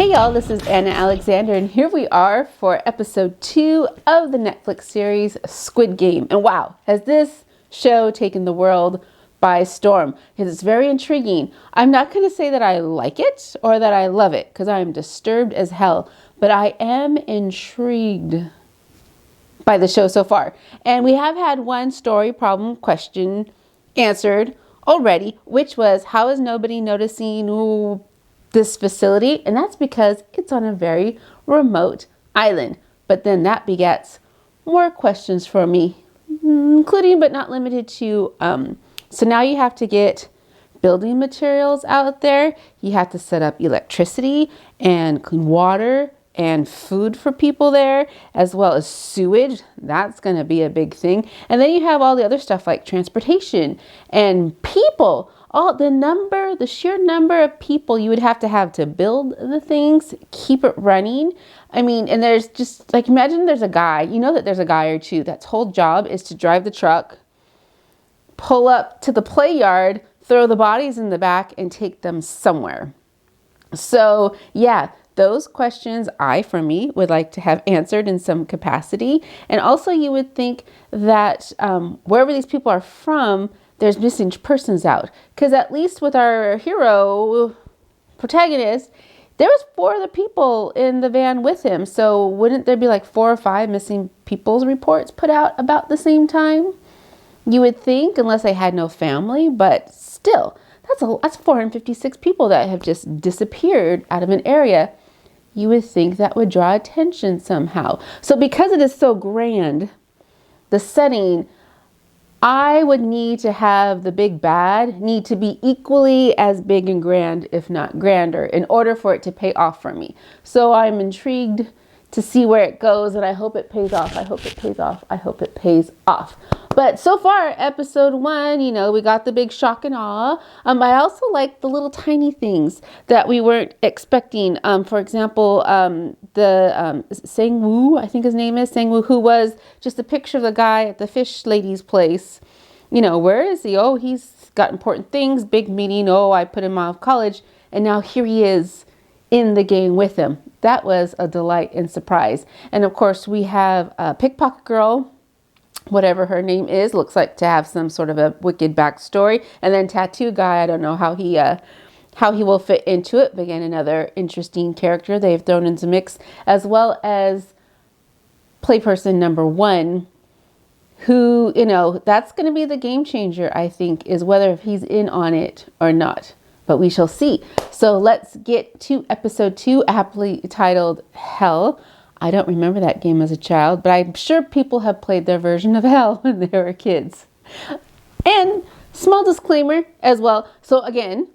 Hey y'all, this is Anna Alexander, and here we are for episode 2 of the Netflix series Squid Game. And wow, has this show taken the world by storm, because it's very intriguing. I'm not going to say that I like it or that I love it, because I'm disturbed as hell, but I am intrigued by the show so far. And we have had one story problem question answered already, which was, how is nobody noticing this facility? And that's because it's on a very remote island. But then that begets more questions for me, including but not limited to, so now you have to get building materials out there. You have to set up electricity and clean water and food for people there, as well as sewage. That's going to be a big thing. And then you have all the other stuff like transportation and people. The sheer number of people you would have to build the things, keep it running. I mean, and there's just like, imagine there's a guy, that there's a guy or two that's whole job is to drive the truck, pull up to the play yard, throw the bodies in the back and take them somewhere. So yeah, those questions for me, would like to have answered in some capacity. And also you would think that wherever these people are from, there's missing persons out. Because at least with our hero protagonist, there was 4 other people in the van with him. So wouldn't there be like 4 or 5 missing people's reports put out about the same time? You would think, unless they had no family, but still, that's 456 people that have just disappeared out of an area. You would think that would draw attention somehow. So because it is so grand, the setting, I would need to have the big bad need to be equally as big and grand, if not grander, in order for it to pay off for me. So I'm intrigued to see where it goes, and I hope it pays off. I hope it pays off. I hope it pays off. But so far, episode 1, we got the big shock and awe. I also like the little tiny things that we weren't expecting. For example, the Sang-woo, I think his name is Sang-woo, who was just a picture of the guy at the fish lady's place. Where is he? Oh, he's got important things, big meeting. Oh, I put him out of college. And now here he is in the game with him. That was a delight and surprise. And of course, we have a pickpocket girl, whatever her name is, looks like to have some sort of a wicked backstory. And then tattoo guy, I don't know how he will fit into it. But again, another interesting character they've thrown into mix, as well as playperson number 1, who, that's going to be the game changer, I think, is whether he's in on it or not. But we shall see. So let's get to episode 2, aptly titled Hell. I don't remember that game as a child, but I'm sure people have played their version of Hell when they were kids. And small disclaimer as well. So again,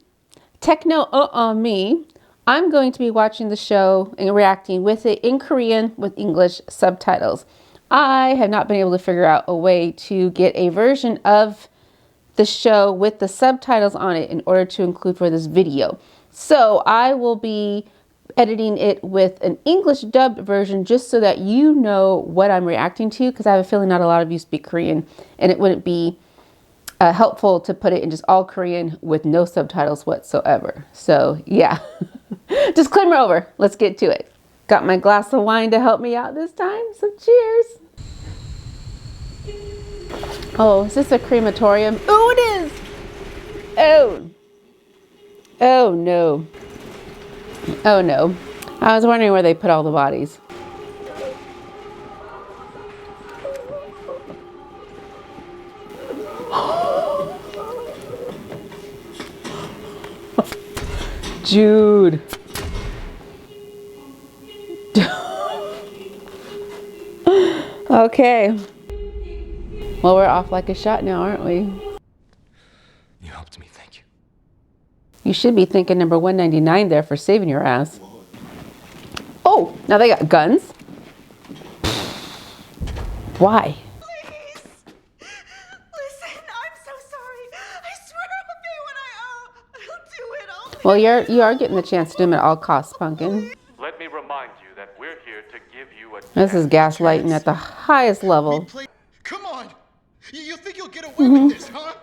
techno me. I'm going to be watching the show and reacting with it in Korean with English subtitles. I have not been able to figure out a way to get a version of the show with the subtitles on it in order to include for this video. So I will be editing it with an English dubbed version just so that you know what I'm reacting to, because I have a feeling not a lot of you speak Korean, and it wouldn't be helpful to put it in just all Korean with no subtitles whatsoever. So yeah, disclaimer over. Let's get to it. Got my glass of wine to help me out this time, so cheers. Oh, is this a crematorium? Oh, it is. Oh no. Oh no. I was wondering where they put all the bodies. Jude. Okay. Well, we're off like a shot now, aren't we? You helped me, thank you. You should be thanking number 199 there for saving your ass. Oh, now they got guns? Why? Please! Listen, I'm so sorry. I swear I'll pay what I owe. I'll do it all. Well, you are getting the chance to do them at all costs, pumpkin. Let me remind you that we're here to give you a This is gaslighting at the highest level. Come on! You think you'll get away with this, huh?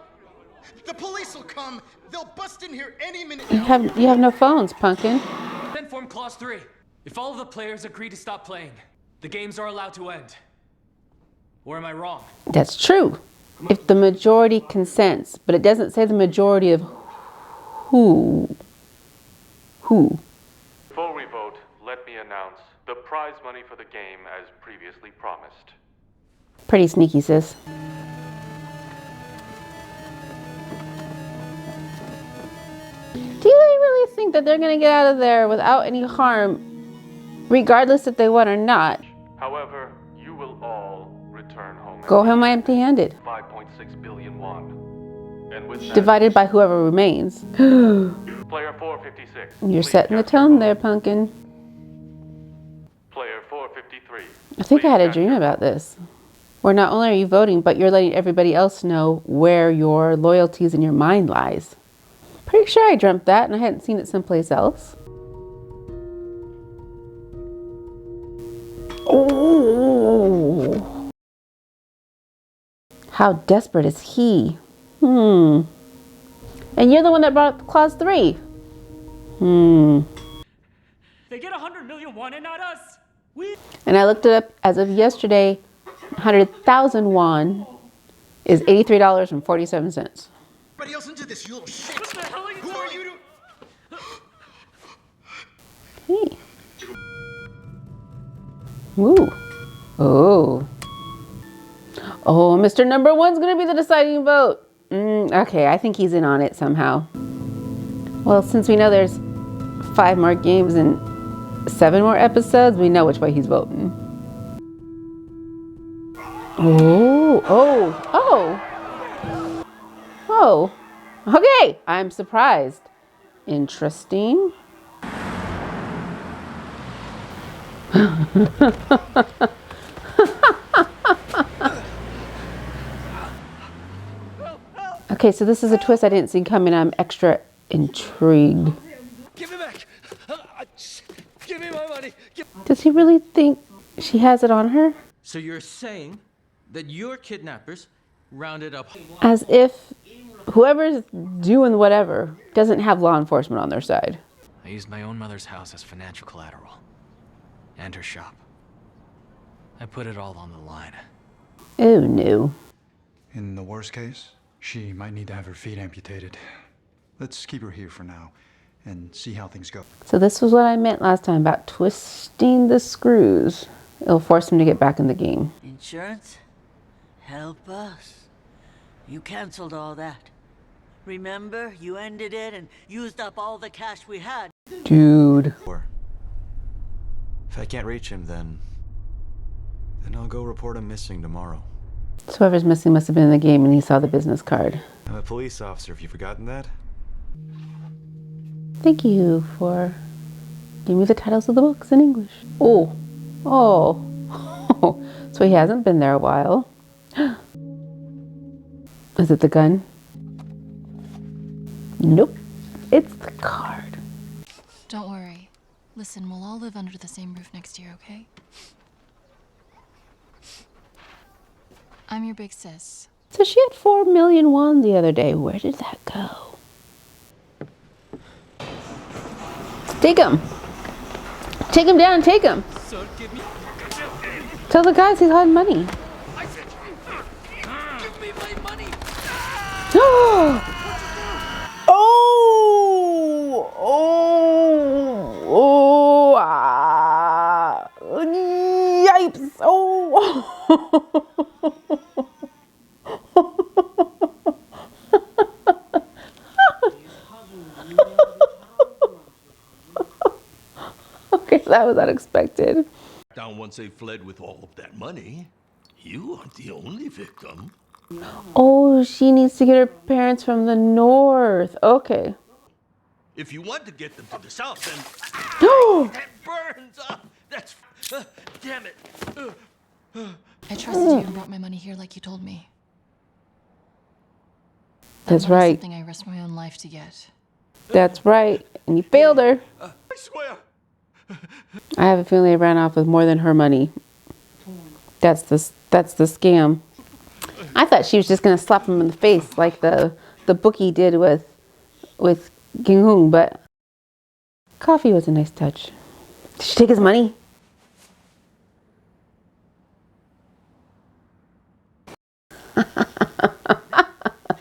The police will come. They'll bust in here any minute. You have no phones, pumpkin. Then inform Clause 3. If all of the players agree to stop playing, the games are allowed to end. Or am I wrong? That's true. If the majority consents, but it doesn't say the majority of who. Who? Before we vote, let me announce the prize money for the game as previously promised. Pretty sneaky, sis. Do you really think that they're going to get out of there without any harm, regardless if they won or not? However, you will all return home. Go home empty-handed. 5.6 billion won. And with that, Divided by whoever remains. player 456. You're please setting the cast your tone vote. there, Pumpkin. Player 453. I think please I had a cast dream your about vote. this. Where not only are you voting, but you're letting everybody else know where your loyalties and your mind lies. Pretty sure I dreamt that and I hadn't seen it someplace else. Oh. How desperate is he? And you're the one that brought up Clause 3. They get 100 million won and not us. And I looked it up as of yesterday. 100,000 won is $83.47. Everybody else into this, you little shit. What the hell are you Who doing? are you to... Hey. Ooh. Oh. Oh, Mr. Number One's gonna be the deciding vote. Okay, I think he's in on it somehow. Well, since we know there's 5 more games and 7 more episodes, we know which way he's voting. Oh. Okay, I'm surprised. Interesting. Okay, so this is a twist I didn't see coming. I'm extra intrigued. Give it back. Give me my money. Does he really think she has it on her? So you're saying that your kidnappers rounded up... As if whoever's doing whatever doesn't have law enforcement on their side. I used my own mother's house as financial collateral. And her shop. I put it all on the line. Oh no. In the worst case, she might need to have her feet amputated. Let's keep her here for now and see how things go. So this was what I meant last time about twisting the screws. It'll force him to get back in the game. Insurance? Help us. You canceled all that. Remember, you ended it and used up all the cash we had. Dude. If I can't reach him, then I'll go report him missing tomorrow. So whoever's missing must have been in the game and he saw the business card. I'm a police officer, have you forgotten that? Thank you for giving me the titles of the books in English. Oh. So he hasn't been there a while. Is it the gun? Nope. It's the card. Don't worry. Listen, we'll all live under the same roof next year, okay? I'm your big sis. So she had 4 million won the other day. Where did that go? Take him. Take him down, take him. Tell the guys he's hiding money. Give me my money! Yipes. Oh. Okay, that was unexpected. Down once they fled with all of that money. You aren't the only victim. Oh, she needs to get her parents from the north. Okay. If you want to get them to the south, then that burns up. That's damn it. I trusted you and brought my money here like you told me. That's That money's right. something I risked my own life to get. That's right. And you failed her. I swear. I have a feeling they ran off with more than her money. That's the scam. I thought she was just gonna slap him in the face like the bookie did with Ging Hung, but Coffee was a nice touch. Did she take his money?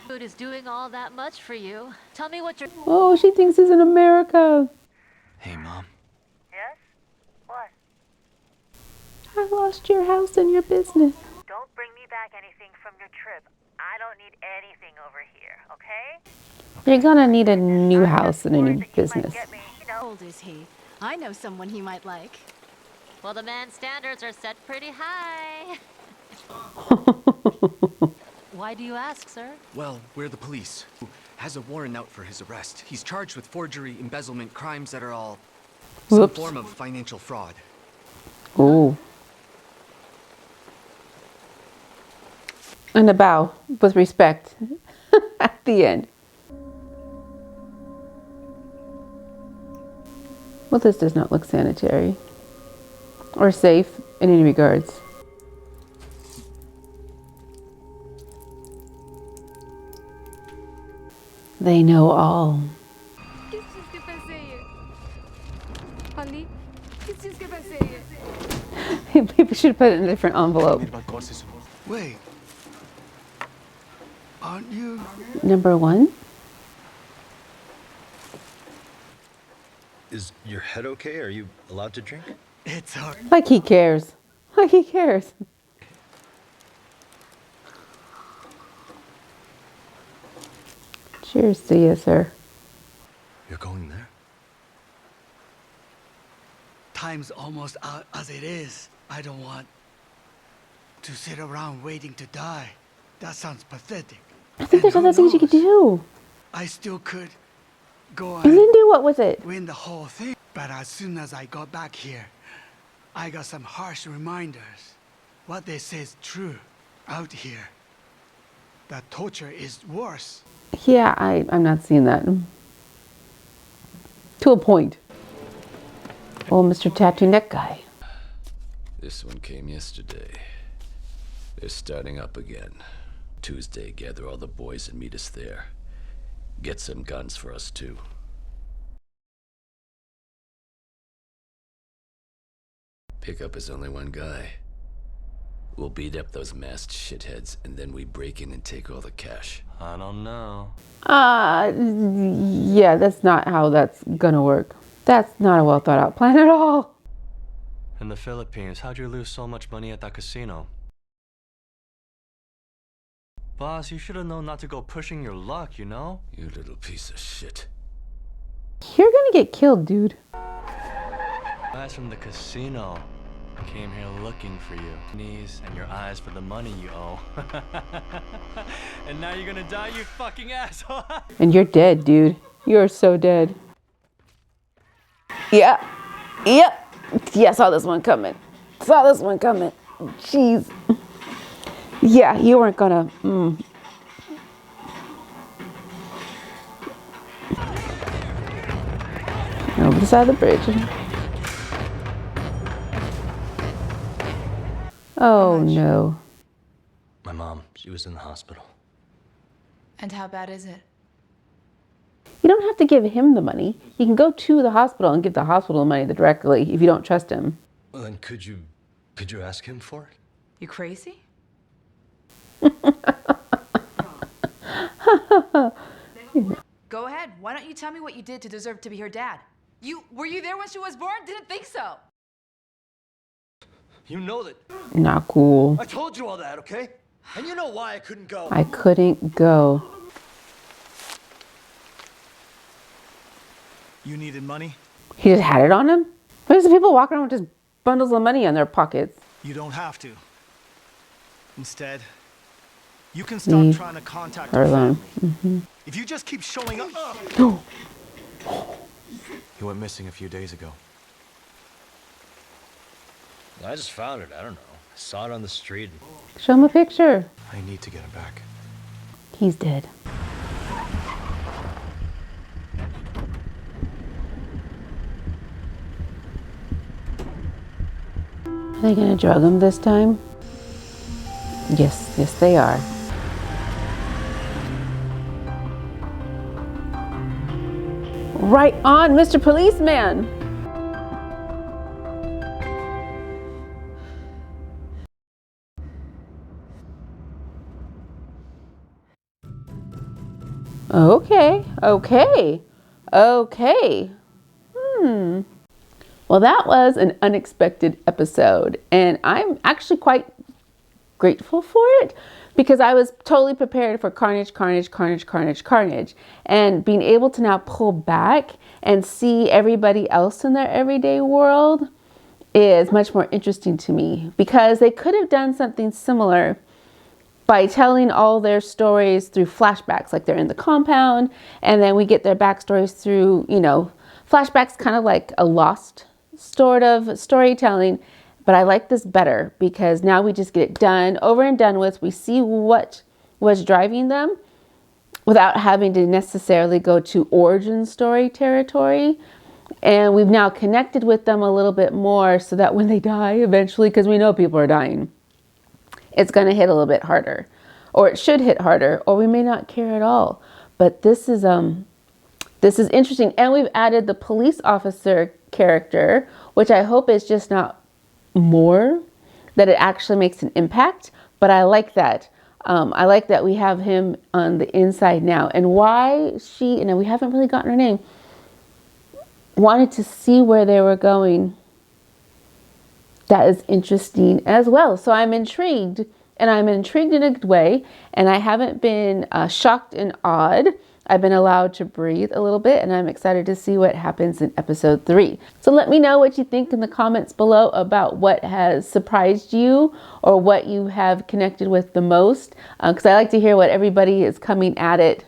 Food is doing all that much for you. Tell me what you're... Oh, she thinks he's in America. Hey, Mom. Yes? What? I lost your house and your business. Don't bring me back anything from your trip. I don't need anything over here, okay? You're gonna need a new house and a new business. How old is he? I know someone he might like. Well, the man's standards are set pretty high. Why do you ask, sir? Well, we're the police. Who has a warrant out for his arrest. He's charged with forgery, embezzlement, crimes that are all some Whoops. form of financial fraud. Ooh. And a bow with respect at the end. Well, this does not look sanitary or safe in any regards. They know all. Maybe should have put it in a different envelope. Wait. Aren't you? Number one? Is your head okay? Are you allowed to drink? It's hard. Like he cares. Like he cares. Cheers to you, sir. You're going there? Time's almost out as it is. I don't want to sit around waiting to die. That sounds pathetic. I think there's other things you could do. I still could go And then do what with it? win the whole thing. But as soon as I got back here, I got some harsh reminders. What they say is true out here. That torture is worse. Yeah, I'm not seeing that. To a point. Oh, Mr. Tattoo Neck Guy. This one came yesterday. They're starting up again. Tuesday, gather all the boys and meet us there. Get some guns for us, too. Pickup is only one guy. We'll beat up those masked shitheads, and then we break in and take all the cash. I don't know. Yeah, that's not how that's gonna work. That's not a well thought out plan at all. In the Philippines, how'd you lose so much money at that casino? Boss, you should have known not to go pushing your luck, you know? You little piece of shit. You're gonna get killed, dude. Guys from the casino came here looking for you. Knees and your eyes for the money you owe. And now you're gonna die, you fucking asshole. And you're dead, dude. You're so dead. Yep. Yeah, saw this one coming. Jeez. Yeah, you weren't gonna. Over the side of the bridge. Oh no. My mom, she was in the hospital. And how bad is it? You don't have to give him the money. You can go to the hospital and give the hospital the money directly if you don't trust him. Well, then could you ask him for it? You crazy? Go ahead. Why don't you tell me what you did to deserve to be her dad? Were you there when she was born? Didn't think so. You know that. Not cool. I told you all that, okay? And you know why I couldn't go. I couldn't go. You needed money? He just had it on him? There's people walking around with just bundles of money in their pockets. You don't have to. Instead, you can stop Leave trying to contact her her alone. family. If you just keep showing up. He went missing a few days ago. I just found it. I don't know. I saw it on the street. Show him a picture. I need to get him back. He's dead. Are they gonna drug him this time? Yes, they are. Right on, Mr. Policeman. Okay, okay, okay. Well, that was an unexpected episode, and I'm actually quite grateful for it because I was totally prepared for carnage, carnage, carnage, carnage, carnage, and being able to now pull back and see everybody else in their everyday world is much more interesting to me because they could have done something similar by telling all their stories through flashbacks, like they're in the compound and then we get their backstories through, you know, flashbacks, kind of like a Lost sort of storytelling. But I like this better because now we just get it done, over and done with. We see what was driving them without having to necessarily go to origin story territory. And we've now connected with them a little bit more so that when they die eventually, because we know people are dying, it's going to hit a little bit harder, or it should hit harder, or we may not care at all. But this is interesting. And we've added the police officer character, which I hope is just not more, that it actually makes an impact. But I like that. I like that we have him on the inside now. And why she, and we haven't really gotten her name, wanted to see where they were going. That is interesting as well. So I'm intrigued, and I'm intrigued in a good way. And I haven't been shocked and awed. I've been allowed to breathe a little bit, and I'm excited to see what happens in episode 3. So let me know what you think in the comments below about what has surprised you or what you have connected with the most, because I like to hear what everybody is coming at it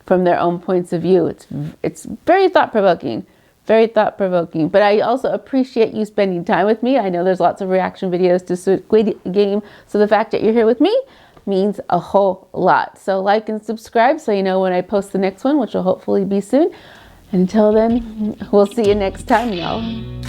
from their own points of view. It's very thought-provoking. Very thought-provoking. But I also appreciate you spending time with me. I know there's lots of reaction videos to Squid Game, so the fact that you're here with me means a whole lot. So like and subscribe so you know when I post the next one, which will hopefully be soon. Until then, we'll see you next time, y'all.